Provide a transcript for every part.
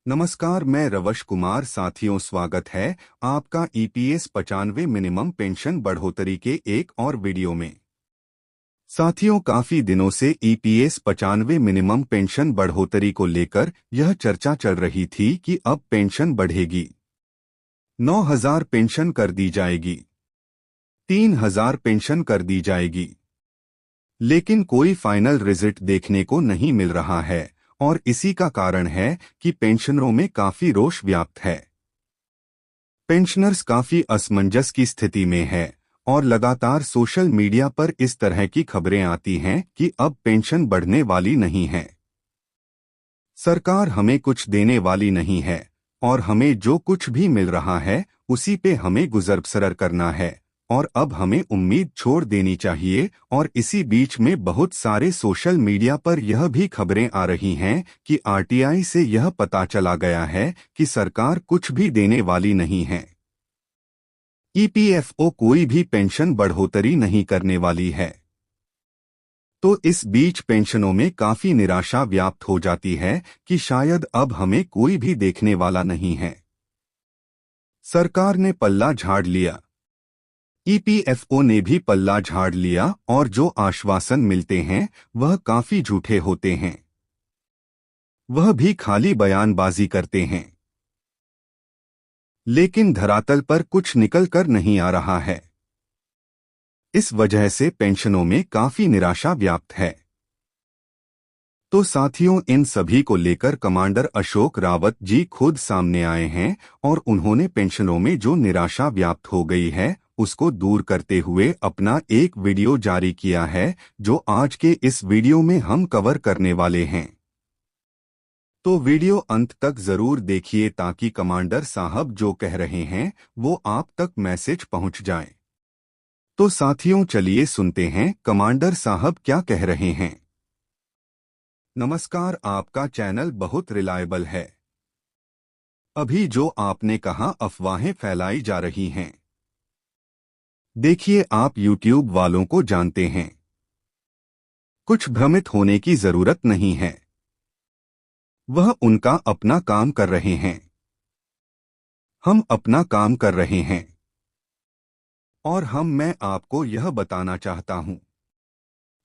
नमस्कार, मैं रवश कुमार। साथियों, स्वागत है आपका ईपीएस 95 मिनिमम पेंशन बढ़ोतरी के एक और वीडियो में। साथियों, काफी दिनों से ईपीएस 95 मिनिमम पेंशन बढ़ोतरी को लेकर यह चर्चा चल रही थी कि अब पेंशन बढ़ेगी, 9,000 पेंशन कर दी जाएगी, 3,000 पेंशन कर दी जाएगी, लेकिन कोई फाइनल रिजल्ट देखने को नहीं मिल रहा है। और इसी का कारण है कि पेंशनरों में काफी रोष व्याप्त है। पेंशनर्स काफी असमंजस की स्थिति में है और लगातार सोशल मीडिया पर इस तरह की खबरें आती हैं कि अब पेंशन बढ़ने वाली नहीं है, सरकार हमें कुछ देने वाली नहीं है और हमें जो कुछ भी मिल रहा है उसी पे हमें गुजर बसर करना है और अब हमें उम्मीद छोड़ देनी चाहिए। और इसी बीच में बहुत सारे सोशल मीडिया पर यह भी खबरें आ रही हैं कि आरटीआई से यह पता चला गया है कि सरकार कुछ भी देने वाली नहीं है, ईपीएफओ कोई भी पेंशन बढ़ोतरी नहीं करने वाली है। तो इस बीच पेंशनों में काफी निराशा व्याप्त हो जाती है कि शायद अब हमें कोई भी देखने वाला नहीं है, सरकार ने पल्ला झाड़ लिया, ईपीएफओ ने भी पल्ला झाड़ लिया और जो आश्वासन मिलते हैं वह काफी झूठे होते हैं, वह भी खाली बयानबाजी करते हैं, लेकिन धरातल पर कुछ निकल कर नहीं आ रहा है। इस वजह से पेंशनों में काफी निराशा व्याप्त है। तो साथियों, इन सभी को लेकर कमांडर अशोक रावत जी खुद सामने आए हैं और उन्होंने पेंशनों में जो निराशा व्याप्त हो गई है उसको दूर करते हुए अपना एक वीडियो जारी किया है, जो आज के इस वीडियो में हम कवर करने वाले हैं। तो वीडियो अंत तक जरूर देखिए ताकि कमांडर साहब जो कह रहे हैं वो आप तक मैसेज पहुंच जाए। तो साथियों, चलिए सुनते हैं कमांडर साहब क्या कह रहे हैं। नमस्कार, आपका चैनल बहुत रिलायबल है। अभी जो आपने कहा अफवाहें फैलाई जा रही हैं, देखिए आप YouTube वालों को जानते हैं, कुछ भ्रमित होने की जरूरत नहीं है, वह उनका अपना काम कर रहे हैं, हम अपना काम कर रहे हैं और मैं आपको यह बताना चाहता हूं,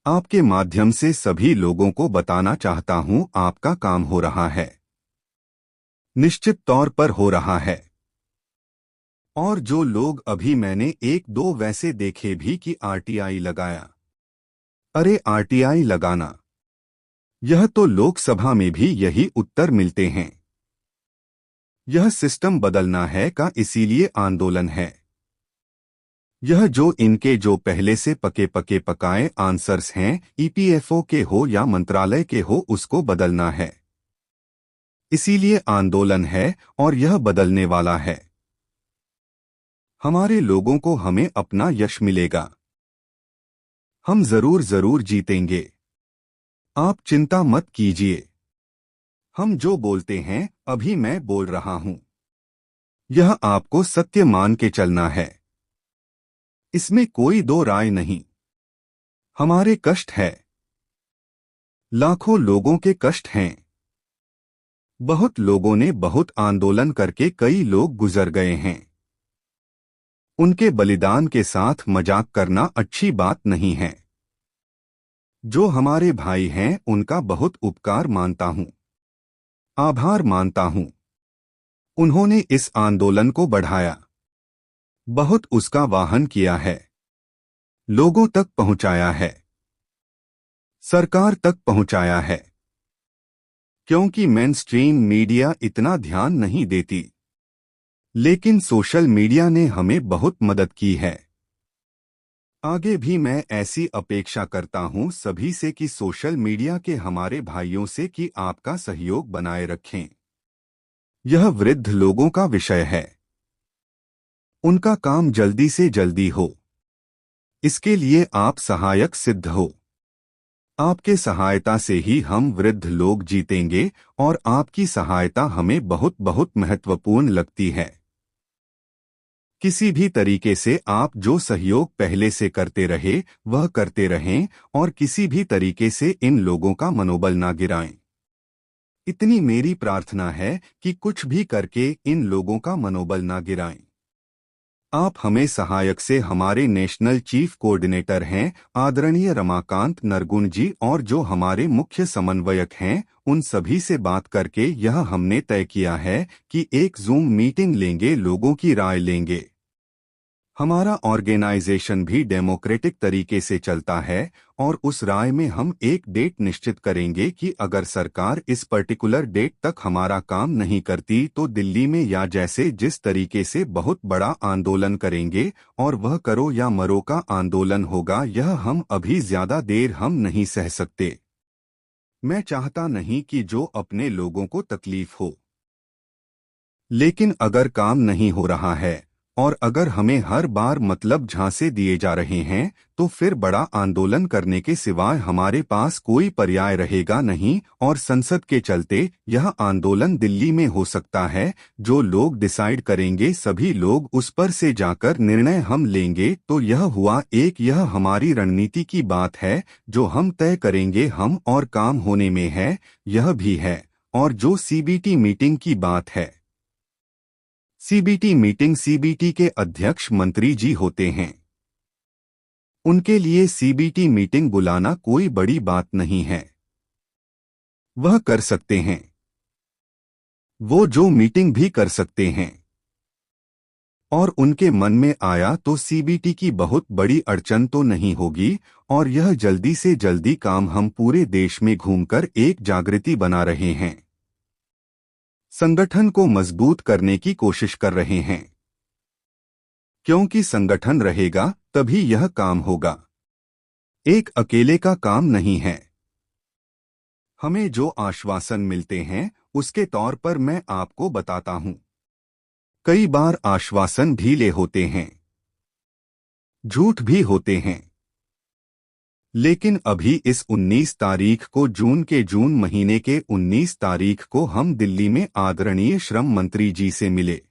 आपके माध्यम से सभी लोगों को बताना चाहता हूं, आपका काम हो रहा है, निश्चित तौर पर हो रहा है। और जो लोग अभी मैंने एक दो वैसे देखे भी कि आरटीआई लगाया, अरे आरटीआई लगाना, यह तो लोकसभा में भी यही उत्तर मिलते हैं, यह सिस्टम बदलना है का इसीलिए आंदोलन है। यह जो इनके जो पहले से पके पकाए आंसर्स हैं, ईपीएफओ के हो या मंत्रालय के हो, उसको बदलना है, इसीलिए आंदोलन है और यह बदलने वाला है। हमारे लोगों को हमें अपना यश मिलेगा, हम जरूर जरूर जीतेंगे, आप चिंता मत कीजिए। हम जो बोलते हैं अभी मैं बोल रहा हूं, यह आपको सत्य मान के चलना है, इसमें कोई दो राय नहीं। हमारे कष्ट है, लाखों लोगों के कष्ट हैं, बहुत लोगों ने बहुत आंदोलन करके कई लोग गुजर गए हैं, उनके बलिदान के साथ मजाक करना अच्छी बात नहीं है। जो हमारे भाई हैं उनका बहुत उपकार मानता हूं, आभार मानता हूं, उन्होंने इस आंदोलन को बढ़ाया, बहुत उसका वाहन किया है, लोगों तक पहुंचाया है, सरकार तक पहुंचाया है, क्योंकि मेनस्ट्रीम मीडिया इतना ध्यान नहीं देती, लेकिन सोशल मीडिया ने हमें बहुत मदद की है। आगे भी मैं ऐसी अपेक्षा करता हूं सभी से कि सोशल मीडिया के हमारे भाइयों से कि आपका सहयोग बनाए रखें। यह वृद्ध लोगों का विषय है, उनका काम जल्दी से जल्दी हो, इसके लिए आप सहायक सिद्ध हो। आपके सहायता से ही हम वृद्ध लोग जीतेंगे और आपकी सहायता हमें बहुत बहुत महत्वपूर्ण लगती है। किसी भी तरीके से आप जो सहयोग पहले से करते रहे वह करते रहें और किसी भी तरीके से इन लोगों का मनोबल ना गिराएं। इतनी मेरी प्रार्थना है कि कुछ भी करके इन लोगों का मनोबल ना गिराएं। आप हमें सहायक से हमारे नेशनल चीफ कोऑर्डिनेटर हैं आदरणीय रमाकांत नरगुण जी और जो हमारे मुख्य समन्वयक हैं उन सभी से बात करके यह हमने तय किया है कि एक जूम मीटिंग लेंगे, लोगों की राय लेंगे। हमारा ऑर्गेनाइजेशन भी डेमोक्रेटिक तरीके से चलता है और उस राय में हम एक डेट निश्चित करेंगे कि अगर सरकार इस पर्टिकुलर डेट तक हमारा काम नहीं करती तो दिल्ली में या जैसे जिस तरीके से बहुत बड़ा आंदोलन करेंगे और वह करो या मरो का आंदोलन होगा। यह हम अभी ज्यादा देर हम नहीं सह सकते। मैं चाहता नहीं कि जो अपने लोगों को तकलीफ हो, लेकिन अगर काम नहीं हो रहा है और अगर हमें हर बार मतलब झांसे दिए जा रहे हैं तो फिर बड़ा आंदोलन करने के सिवाय हमारे पास कोई पर्याय रहेगा नहीं और संसद के चलते यह आंदोलन दिल्ली में हो सकता है। जो लोग डिसाइड करेंगे सभी लोग उस पर से जाकर निर्णय हम लेंगे। तो यह हुआ एक, यह हमारी रणनीति की बात है जो हम तय करेंगे हम और काम होने में है यह भी है। और जो सीबीटी मीटिंग की बात है, सीबीटी के अध्यक्ष मंत्री जी होते हैं, उनके लिए सीबीटी मीटिंग बुलाना कोई बड़ी बात नहीं है, वह कर सकते हैं, वो जो मीटिंग भी कर सकते हैं। और उनके मन में आया तो सीबीटी की बहुत बड़ी अड़चन तो नहीं होगी और यह जल्दी से जल्दी काम हम पूरे देश में घूमकर एक जागृति बना रहे हैं, संगठन को मजबूत करने की कोशिश कर रहे हैं, क्योंकि संगठन रहेगा तभी यह काम होगा, एक अकेले का काम नहीं है। हमें जो आश्वासन मिलते हैं उसके तौर पर मैं आपको बताता हूं, कई बार आश्वासन ढीले होते हैं, झूठ भी होते हैं, लेकिन अभी इस 19 तारीख को जून महीने के 19 तारीख को हम दिल्ली में आदरणीय श्रम मंत्री जी से मिले।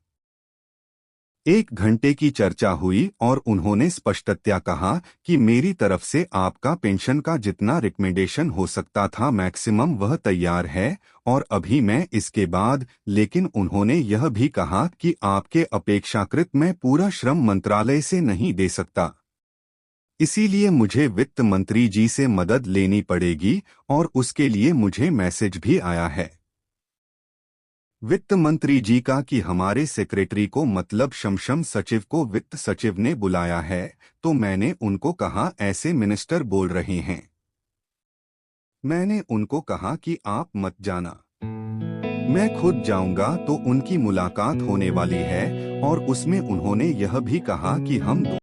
1 घंटे की चर्चा हुई और उन्होंने स्पष्टतया कहा कि मेरी तरफ से आपका पेंशन का जितना रिकमेंडेशन हो सकता था मैक्सिमम वह तैयार है और अभी मैं इसके बाद, लेकिन उन्होंने यह भी कहा कि आपके अपेक्षाकृत मैं पूरा श्रम मंत्रालय से नहीं दे सकता, इसीलिए मुझे वित्त मंत्री जी से मदद लेनी पड़ेगी और उसके लिए मुझे मैसेज भी आया है वित्त मंत्री जी का कि हमारे सेक्रेटरी को मतलब शमशम सचिव को वित्त सचिव ने बुलाया है। तो मैंने उनको कहा ऐसे मिनिस्टर बोल रहे हैं। मैंने उनको कहा कि आप मत जाना, मैं खुद जाऊंगा। तो उनकी मुलाकात होने वाली है और उसमें उन्होंने यह भी कहा कि हम